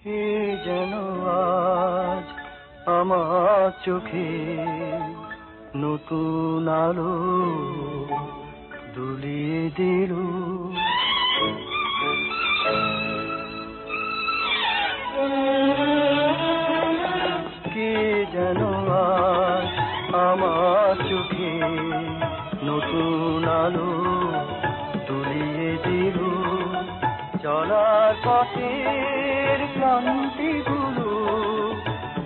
এ যেন আজ আমার চোখে নতুন আলো দুলিয়ে দিল। কে যেন আজ আমার চোখে নতুন আলো দুলিয়ে দিল। চলার পথের ক্লান্তিগুলো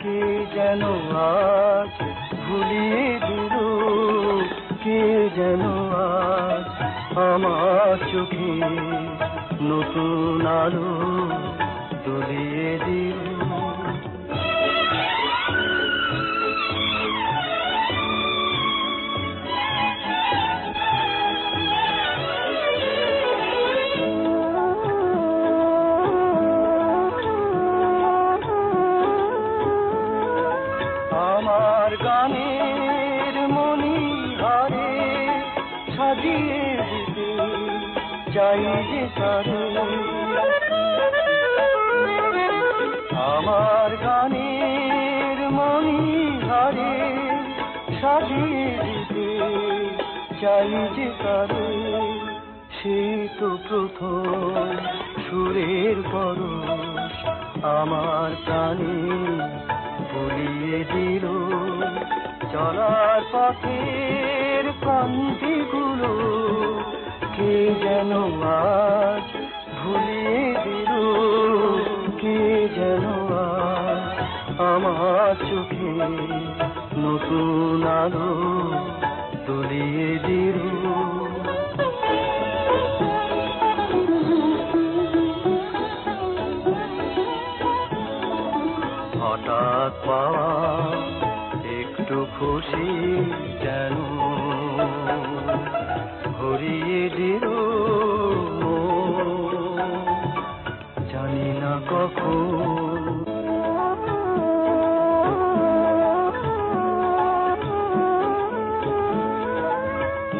কে যেন আজ ভুলিয়ে দিল। কে যেন আজ আমার চোখে নতুন আলো দুলিয়ে দিল। আমার গানের মণিহারে সাজিয়ে দিতে চাই যে তারে। আমার গানের মণিহারে সাজিয়ে দিতে চাই যে তারে। সে তো প্রথম সুরের পরশ আমার প্রাণে ভুলিয়ে দিল। চলার পথের ক্লান্তিগুলো কে যেন আজ ভুলিয়ে দিল। কে যেন আজ আমার চোখে নতুন আলো দুলিয়ে দিল। হঠাৎ পাওয়া একটু খুশি যেন ভরিয়ে দিল। জানি না কখন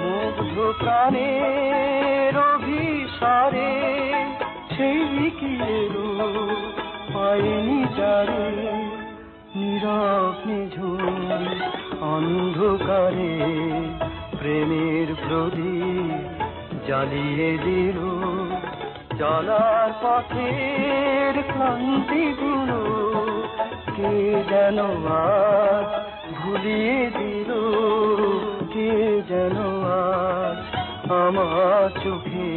মুগ্ধ প্রাণের অভিসারে সেই কি এলো পাইনি যারে। নীরব নিঝুম অন্ধকারে প্রেমের প্রদীপ জ্বালিয়ে দিল। চলার পথের ক্লান্তিগুলো কে যেন আজ ভুলিয়ে দিল। কে যেন আজ আমার চোখে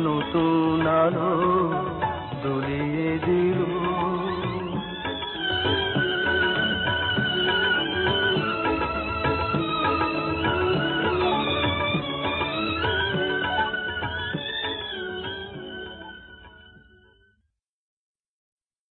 নতুন আলো দুলিয়ে দিল।